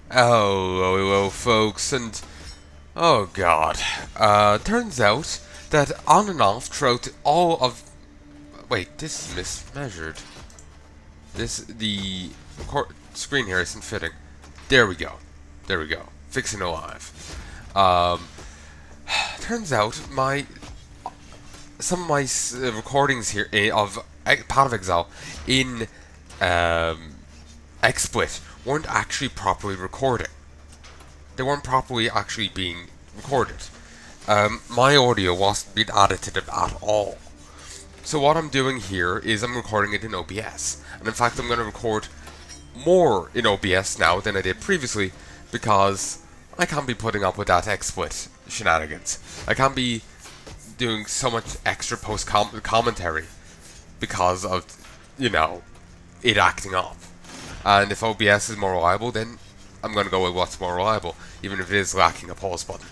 Hello, folks, and oh god. Turns out that on and off throughout all of. Wait, this is mismeasured. The screen here isn't fitting. There we go. There we go. Fixing it live. Um, turns out some of my recordings here of Path of Exile in XSplit weren't actually properly recording. They weren't properly actually being recorded. My audio wasn't being added to them at all. So what I'm doing here is I'm recording it in OBS. And in fact, I'm going to record more in OBS now than I did previously because I can't be putting up with that XSplit shenanigans. I can't be doing so much extra post-commentary because of, it acting up. And if OBS is more reliable, then I'm going to go with what's more reliable, even if it is lacking a pause button.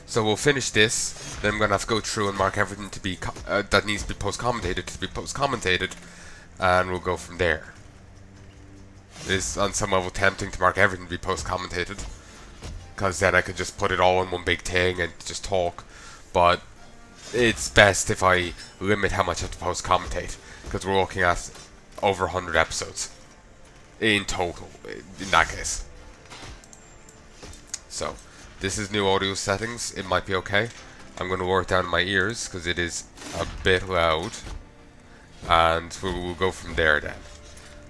So we'll finish this, then I'm going to have to go through and mark everything to be that needs to be post-commentated, and we'll go from there. It is on some level tempting to mark everything to be post-commentated, because then I could just put it all in one big thing and just talk, but it's best if I limit how much I have to post-commentate, because we're looking at over 100 episodes in total, in that case. So, this is new audio settings. It might be okay. I'm going to lower it down in my ears because it is a bit loud. And we'll go from there then.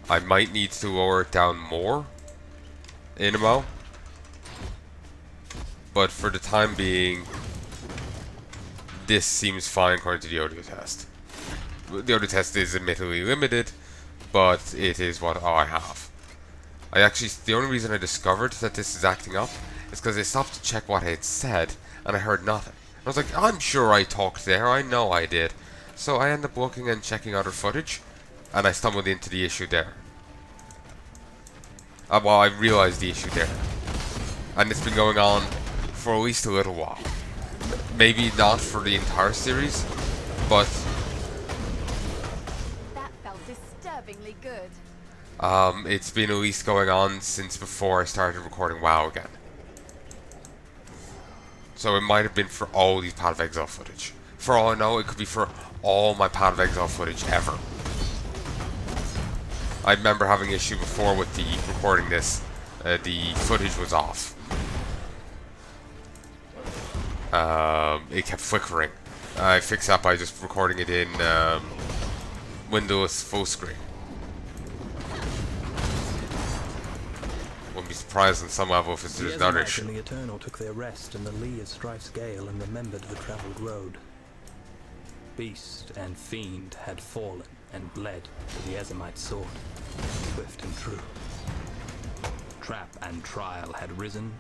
I might need to lower it down more in a mo. But for the time being, this seems fine according to the audio test. The audio test is admittedly limited, but it is what I have. The only reason I discovered that this is acting up is because I stopped to check what I had said, and I heard nothing. I was like, I'm sure I talked there, I know I did. So I ended up looking and checking other footage, and I stumbled into the issue there. Well, I realized the issue there. And it's been going on for at least a little while. Maybe not for the entire series, but that felt disturbingly good. It's been at least going on since before I started recording WoW again. So it might have been for all these Path of Exile footage. For all I know, it could be for all my Path of Exile footage ever. I remember having an issue before with the recording this. The footage was off. It kept flickering. I fixed that by just recording it in Windows full screen. Wouldn't be surprised on some level if there's another issue. The Eternal took their rest in the lee of Strife's gale and remembered the travelled road. Beast and fiend had fallen and bled to the Ezemite sword, swift and true. Trap and trial had risen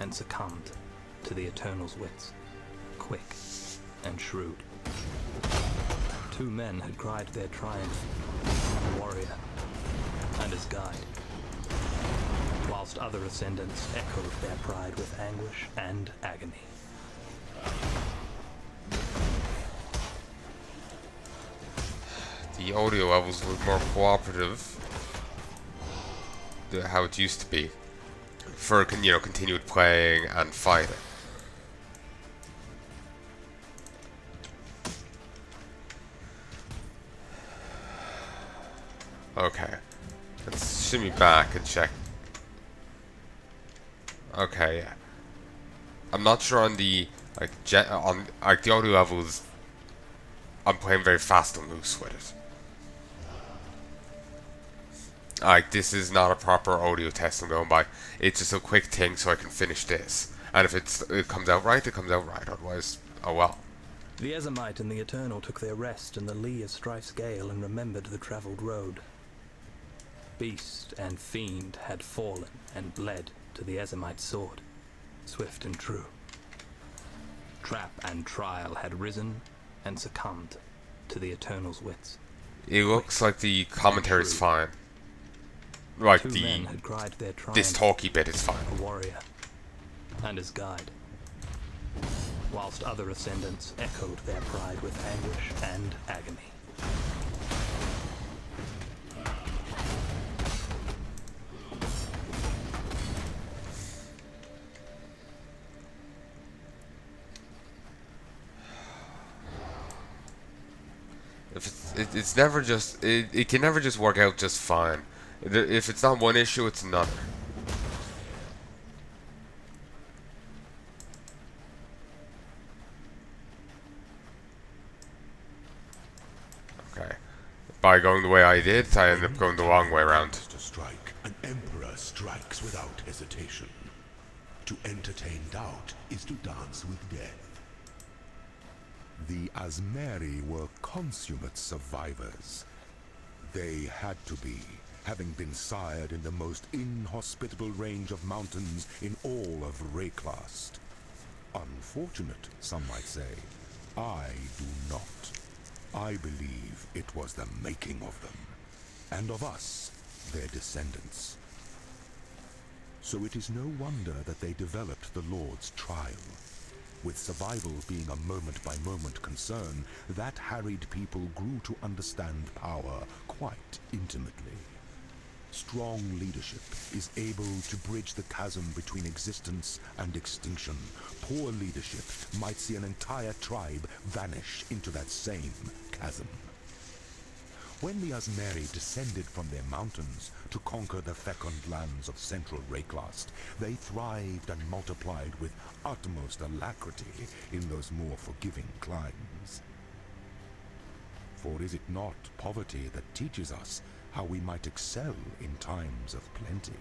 and succumbed to the Eternal's wits, quick and shrewd. Two men had cried their triumph, a warrior and his guide, whilst other ascendants echoed their pride with anguish and agony. The audio levels look more cooperative than how it used to be for continued playing and fighting. Okay, let's shimmy back and check. Okay, yeah. I'm not sure on the the audio levels. I'm playing very fast and loose with it. This is not a proper audio test I'm going by. It's just a quick thing so I can finish this. And if it comes out right, it comes out right. Otherwise, oh well. The Ezemite and the Eternal took their rest in the lee of Strife's gale and remembered the travelled road. Beast and fiend had fallen and bled to the Ezemite sword, swift and true. Trap and trial had risen and succumbed to the Eternal's wits. It looks like the commentary is fine. Like Two men had cried their triumph, this talky bit is fine. a warrior and his guide, whilst other ascendants echoed their pride with anguish and agony. If it's never just it can never just work out just fine. If it's not one issue, it's another. Okay. By going the way I did, I ended up going the wrong way around. To strike, an emperor strikes without hesitation. To entertain doubt is to dance with death. The Asmeri were consummate survivors. They had to be, having been sired in the most inhospitable range of mountains in all of Rayclast. Unfortunate, some might say. I do not. I believe it was the making of them, and of us, their descendants. So it is no wonder that they developed the Lord's trial. With survival being a moment-by-moment concern, that harried people grew to understand power quite intimately. Strong leadership is able to bridge the chasm between existence and extinction. Poor leadership might see an entire tribe vanish into that same chasm. When the Asmeri descended from their mountains to conquer the fecund lands of central Rayclast, they thrived and multiplied with utmost alacrity in those more forgiving climes. For is it not poverty that teaches us how we might excel in times of plenty?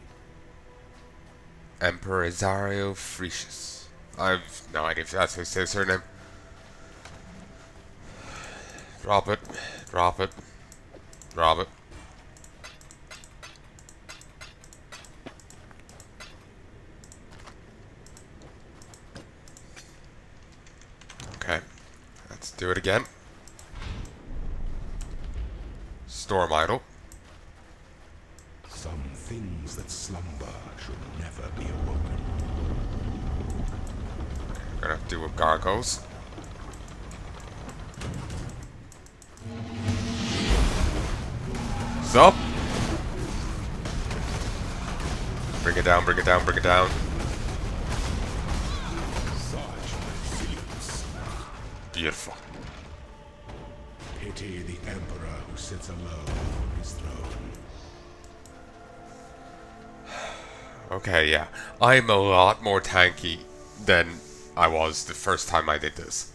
Emperor Azario Frecius. I've no idea if that's how you say his surname. Drop it. Drop it. Drop it. Okay. Let's do it again. Storm Idol. Some things that slumber should never be awoken. We're gonna have to do with gargoyles. Sup? Bring it down, bring it down, bring it down. Such resilience. Beautiful. Pity the emperor who sits alone on his throne. Okay, yeah. I'm a lot more tanky than I was the first time I did this.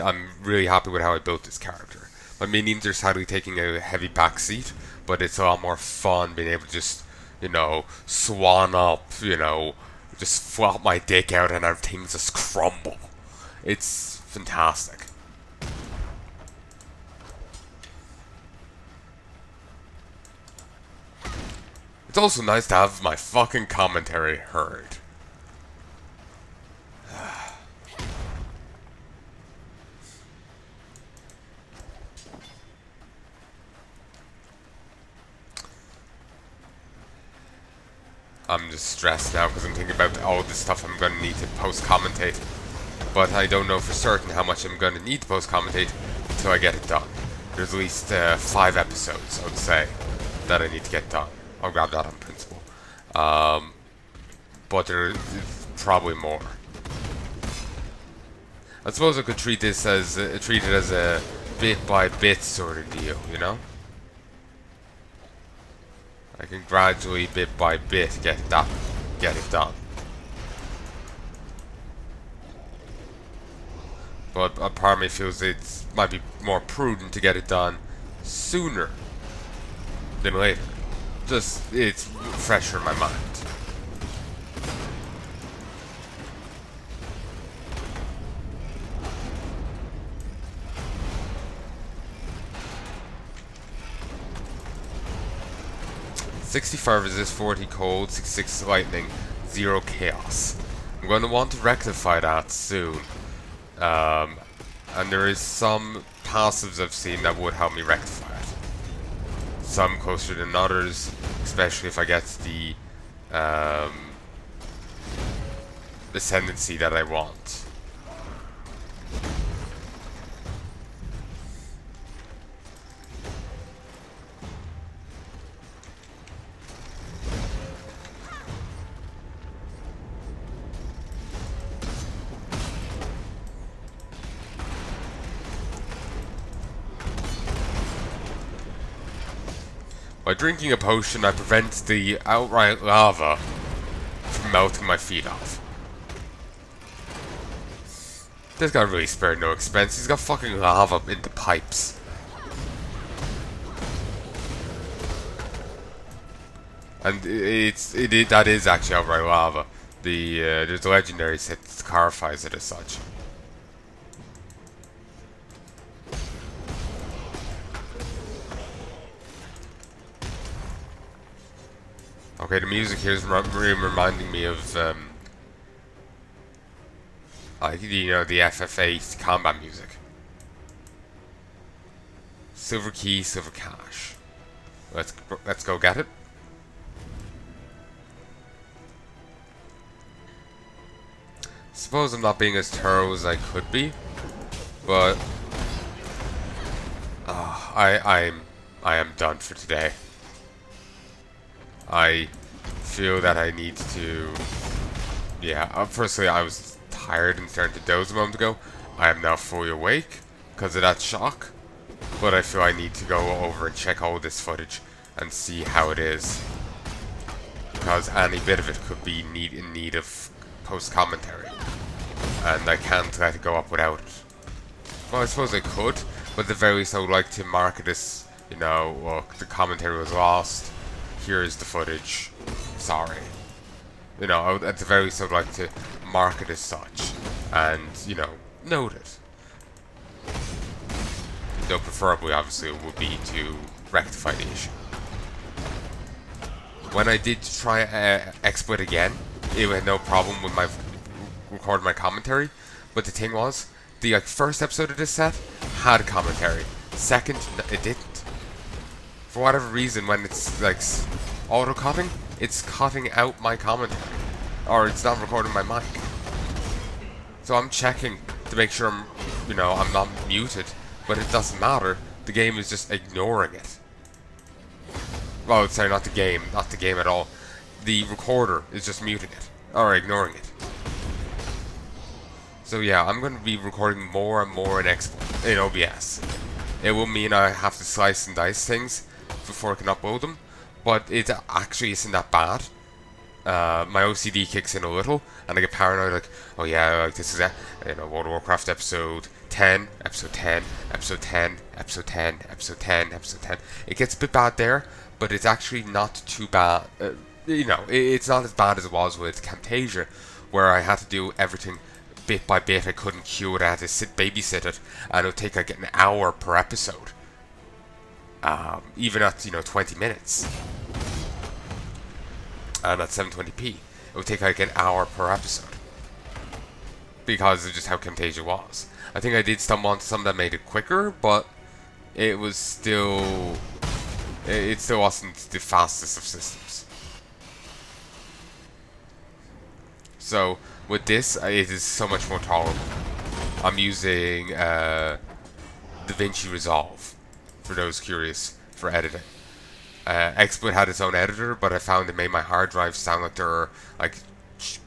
I'm really happy with how I built this character. My minions are sadly taking a heavy backseat, but it's a lot more fun being able to just, swan up, just flop my dick out and have things just crumble. It's fantastic. It's also nice to have my fucking commentary heard. I'm just stressed now because I'm thinking about all this stuff I'm going to need to post-commentate. But I don't know for certain how much I'm going to need to post-commentate until I get it done. There's at least 5 episodes, I would say, that I need to get done. I'll grab that on principle. But there's probably more. I suppose I could treat this as treat it as a bit-by-bit sort of deal, I can gradually, bit by bit, get it done. But a part of me feels it might be more prudent to get it done sooner than later. Just, it's fresher in my mind. "65 resist, 40 cold, 66 lightning, 0 chaos." I'm going to want to rectify that soon. And there is some passives I've seen that would help me rectify it. Some closer than others, especially if I get the ascendancy that I want. By drinking a potion, I prevent the outright lava from melting my feet off. This guy really spared no expense. He's got fucking lava in the pipes. And that is actually outright lava. There's a legendary set that clarifies it as such. Okay, the music here is really reminding me of, like, you know, the FF8 combat music. Silver key, silver cash. Let's go get it. Suppose I'm not being as thorough as I could be, but I am done for today. I feel that I need to. Yeah, firstly, I was tired and starting to doze a moment ago. I am now fully awake because of that shock, but I feel I need to go over and check all this footage and see how it is, because any bit of it could be in need of post-commentary, and I can't let it go up without it. Well, I suppose I could, but at the very least I would like to mark this, you know, look, the commentary was lost, here's the footage, sorry. You know, at the very least I would like to mark it as such, and, you know, note it. Though preferably, obviously, it would be to rectify the issue. When I did try XSplit again, it had no problem with my recording my commentary, but the thing was, the first episode of this set had commentary. Second, it didn't. For whatever reason, when it's like auto-cutting, it's cutting out my commentary, or it's not recording my mic. So I'm checking to make sure I'm not muted, but it doesn't matter. The game is just ignoring it. Well, sorry, not the game at all. The recorder is just muting it, or ignoring it. So yeah, I'm going to be recording more and more in OBS. It will mean I have to slice and dice things before I can upload them, but it actually isn't that bad. My OCD kicks in a little, and I get paranoid, like, oh yeah, like this is World of Warcraft episode 10, episode 10, episode 10, episode 10, episode 10, episode 10. It gets a bit bad there, but it's actually not too bad. It's not as bad as it was with Camtasia, where I had to do everything bit by bit. I couldn't queue it, I had to babysit it, and it would take like an hour per episode. Even at 20 minutes, and at 720p, it would take like an hour per episode because of just how Camtasia was. I think I did stumble onto some that made it quicker, but it was still wasn't the fastest of systems. So with this, it is so much more tolerable. I'm using DaVinci Resolve, for those curious, for editing. XSplit had its own editor, but I found it made my hard drive sound like they're like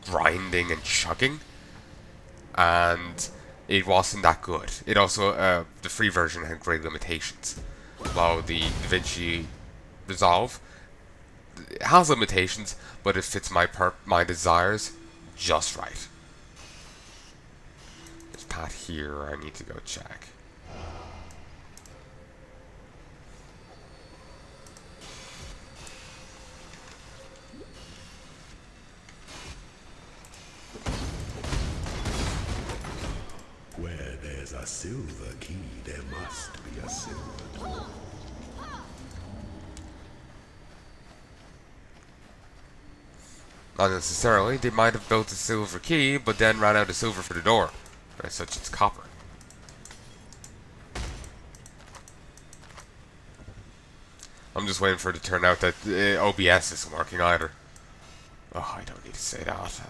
grinding and chugging, and it wasn't that good. It also, the free version had great limitations, while the DaVinci Resolve has limitations, but it fits my desires just right. There's Pat here, I need to go check. Where there's a silver key, there must be a silver door. Not necessarily. They might have built a silver key, but then ran out of silver for the door. As such, it's copper. I'm just waiting for it to turn out that OBS isn't working either. Oh, I don't need to say that.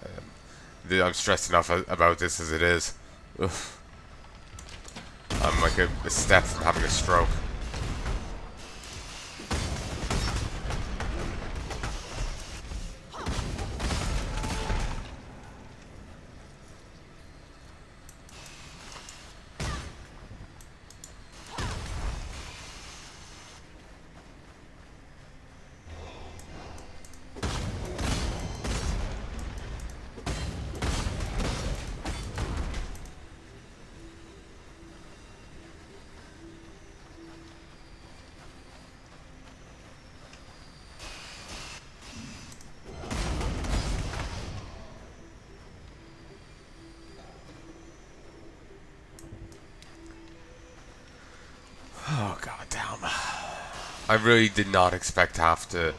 I'm stressed enough about this as it is. Ugh. I'm like a step from having a stroke. I really did not expect to have to,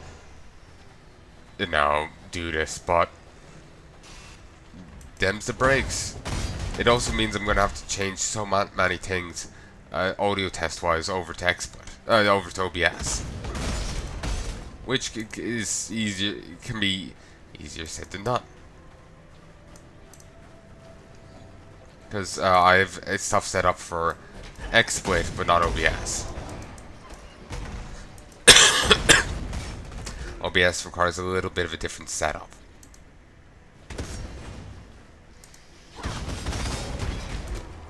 do this, but them's the breaks. It also means I'm gonna have to change so many things, audio test wise, over to over to OBS, which is easier. Can be easier said than done, because I have stuff set up for XSplit but not OBS. OBS requires a little bit of a different setup.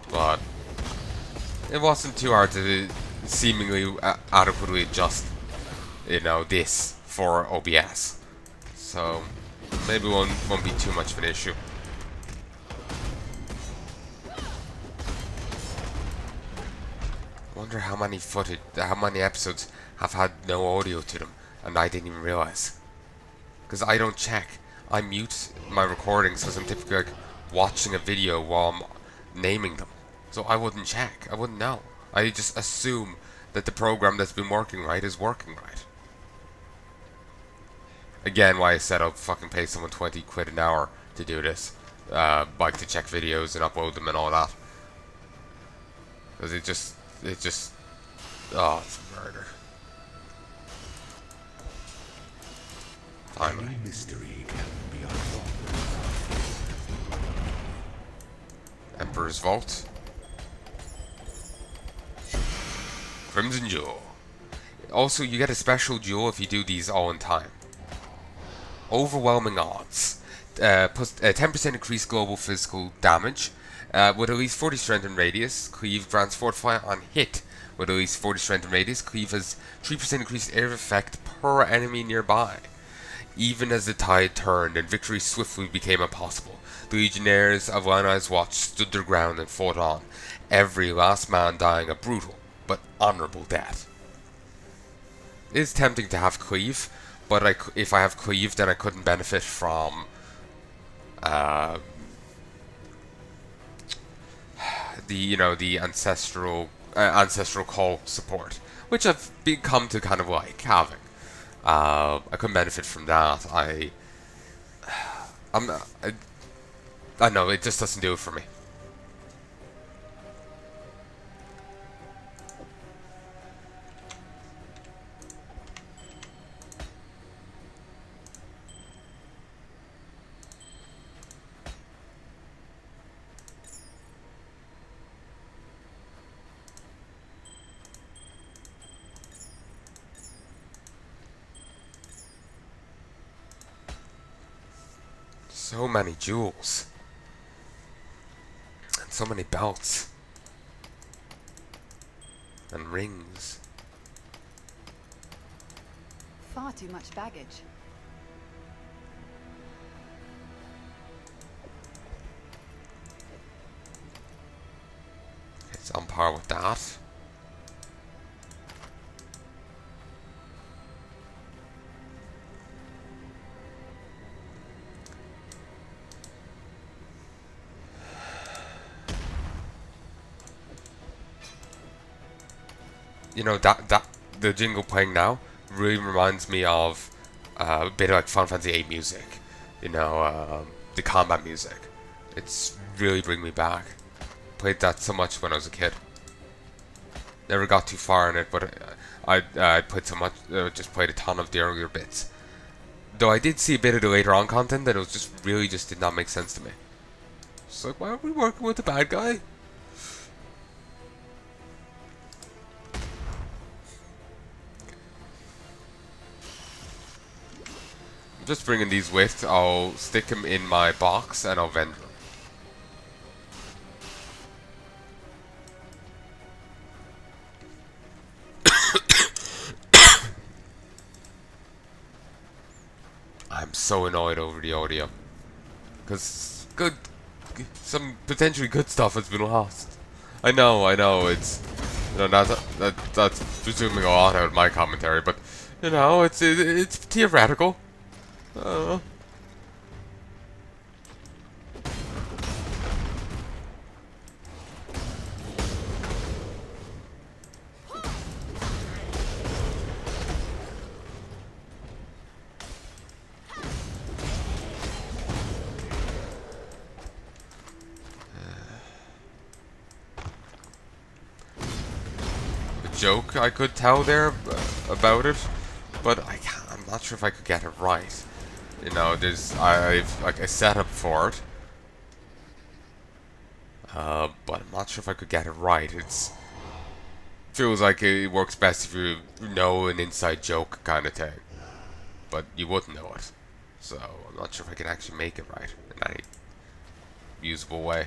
But it wasn't too hard to seemingly adequately adjust, this for OBS. So maybe won't be too much of an issue. I wonder how many episodes have had no audio to them, and I didn't even realize. Because I don't check. I mute my recordings because I'm typically like watching a video while I'm naming them. So I wouldn't check. I wouldn't know. I just assume that the program that's been working right is working right. Again, why I said I'll fucking pay someone 20 quid an hour to do this. Like to check videos and upload them and all that. Because it just, oh, it's murder. Finally. Any mystery can be unlocked. Emperor's Vault. Crimson Jewel. Also, you get a special jewel if you do these all in time. Overwhelming odds. Plus 10% increased global physical damage. With at least 40 strength and radius. Cleave grants Fortify on hit. With at least 40 strength and radius. Cleave has 3% increased air effect per enemy nearby. Even as the tide turned and victory swiftly became impossible, the legionnaires of Palanai's watch stood their ground and fought on, every last man dying a brutal but honorable death. It is tempting to have Cleave, but if I have Cleave, then I couldn't benefit from the ancestral call support, which I've become to kind of like having. I couldn't benefit from that. I know it just doesn't do it for me. So many jewels. And so many belts. And rings. Far too much baggage. It's on par with that. That the jingle playing now really reminds me of a bit of like Final Fantasy VIII music. The combat music. It's really bringing me back. Played that so much when I was a kid. Never got too far in it, but I played so much. Just played a ton of the earlier bits. Though I did see a bit of the later on content that it was just did not make sense to me. It's like, why are we working with the bad guy? Just bringing these with, I'll stick them in my box and I'll vendor them. I'm so annoyed over the audio. Because some potentially good stuff has been lost. I know, it's, that's presuming a lot out of my commentary, but, it's theoretical. joke I could tell there about it, but I'm not sure if I could get it right. You know, I've like a setup for it, but I'm not sure if I could get it right. Feels like it works best if you know an inside joke kind of thing, but you wouldn't know it. So I'm not sure if I can actually make it right in any usable way.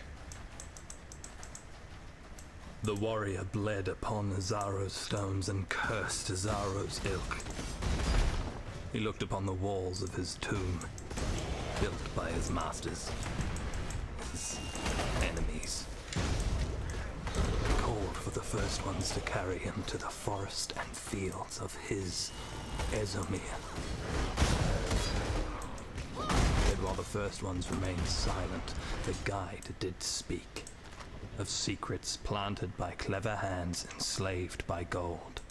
The warrior bled upon Azaro's stones and cursed Azaro's ilk. He looked upon the walls of his tomb, built by his masters, his enemies. He called for the first ones to carry him to the forest and fields of his Ezomir. Yet while the first ones remained silent, the guide did speak. Of secrets planted by clever hands, enslaved by gold.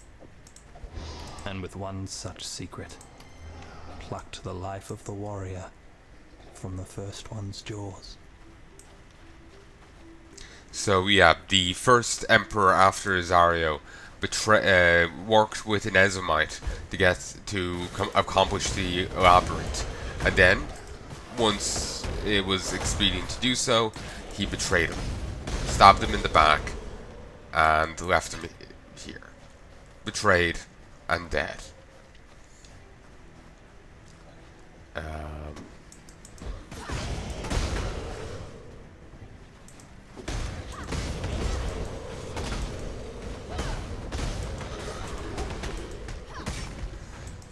And with one such secret, plucked the life of the warrior from the first one's jaws. So yeah, the first emperor after Azario worked with an Ezomite to accomplish the labyrinth, and then, once it was expedient to do so, he betrayed him. Stabbed him in the back and left him here. Betrayed and dead.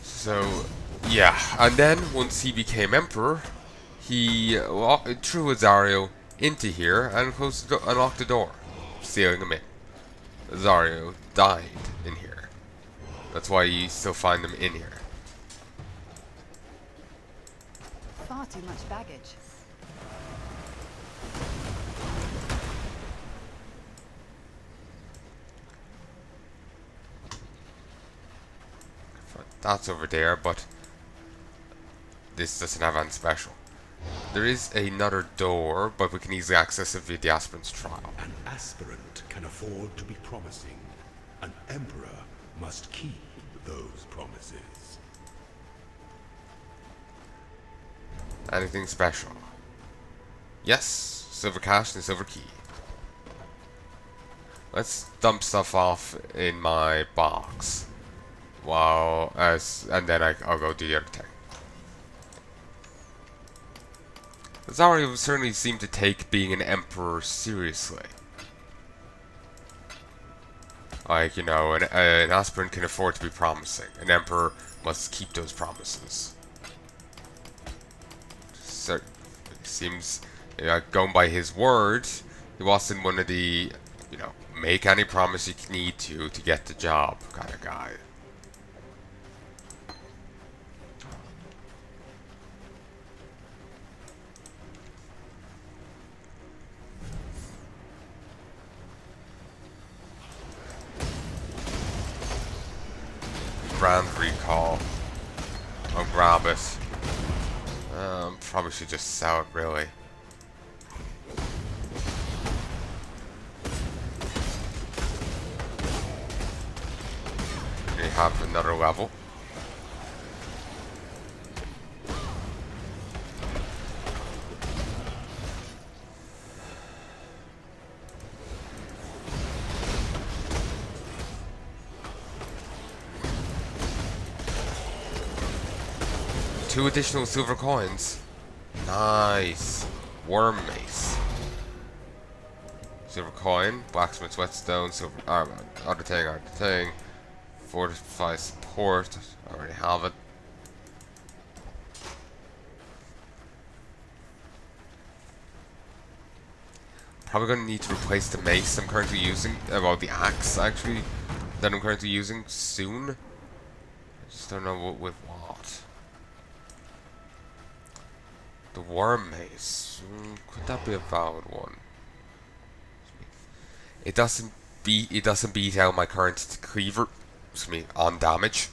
So, yeah. And then, once he became emperor, he threw Azario into here and unlocked the door, sealing him in. Azario died in here. That's why you still find him in here. Far too much baggage. That's over there, but this doesn't have anything special. There is another door, but we can easily access it via the aspirant's trial. An aspirant can afford to be promising. An emperor must keep those promises. Anything special? Yes, silver cash and silver key. Let's dump stuff off in my box. And then I'll go do the other thing. Azario certainly seemed to take being an emperor seriously. Like, you know, an aspirant can afford to be promising. An emperor must keep those promises. So, it seems, going by his word, he wasn't one of the, make any promise you need to get the job kind of guy. Brand recall. I'll grab it. Probably should just sell it, really. We have another level. Two additional silver coins. Nice. Worm mace. Silver coin. Blacksmith's whetstone. Silver armor. Other thing. Fortify support. I already have it. Probably gonna need to replace the mace I'm currently using. Well, the axe actually that I'm currently using soon. I just don't know with what. The worm mace. Could that be a valid one? It doesn't beat out my current cleaver. Excuse me, on damage.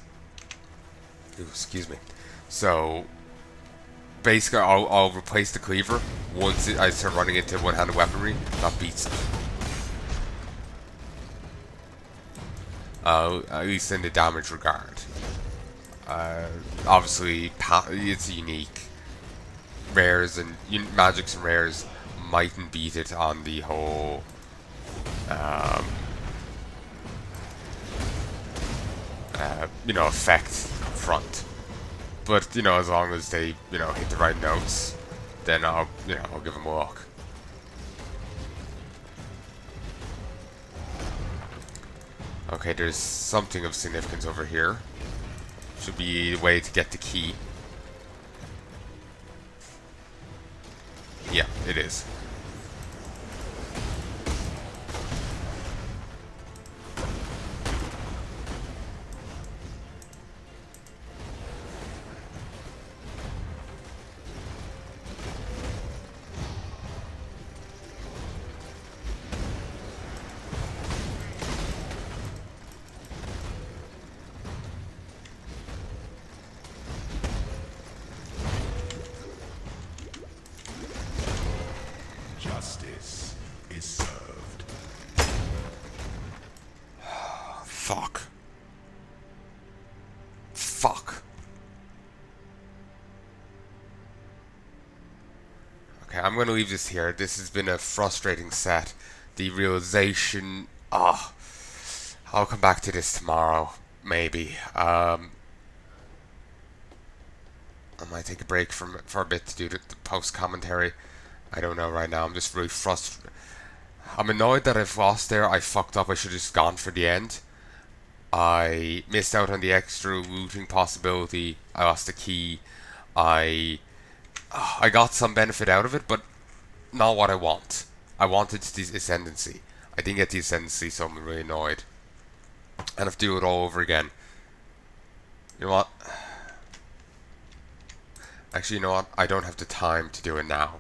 Ooh, excuse me. So basically, I'll replace the cleaver once I start running into one-handed weaponry. That beats it. at least in the damage regard. Obviously, it's unique. Rares and magics and rares mightn't beat it on the whole effect front. But as long as they hit the right notes, then I'll give them a look. Okay, there's something of significance over here. Should be a way to get the key. Yeah, it is. Justice is served. Fuck. Fuck. Okay, I'm gonna leave this here. This has been a frustrating set. The realization... I'll come back to this tomorrow, maybe. I might take a break for a bit to do the post-commentary. I don't know right now. I'm just really frustrated. I'm annoyed that I've lost there. I fucked up. I should have just gone for the end. I missed out on the extra looting possibility. I lost the key. I got some benefit out of it, but not what I want. I wanted the ascendancy. I didn't get the ascendancy, so I'm really annoyed. And I have to do it all over again. You know what? Actually, you know what? I don't have the time to do it now.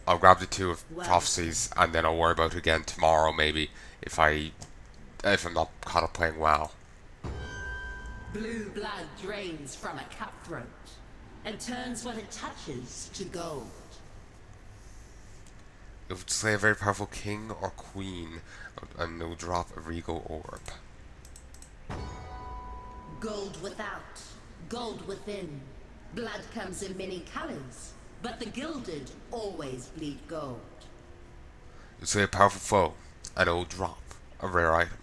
I'll grab the two of prophecies and then I'll worry about it again tomorrow, maybe, if I'm not caught up playing WoW. Blue blood drains from a cutthroat and turns what it touches to gold. It would slay a very powerful king or queen, and it will drop a regal orb. Gold without, gold within. Blood comes in many colors, but the gilded always bleed gold. It will slay a powerful foe, and it will drop a rare item.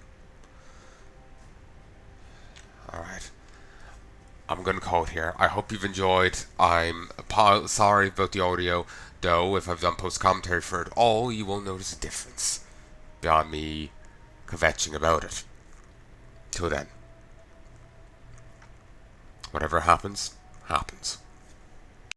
Alright. I'm gonna call it here. I hope you've enjoyed. I'm sorry about the audio, though. If I've done post-commentary for it all, you won't notice a difference beyond me kvetching about it. Till then. Whatever happens, happens.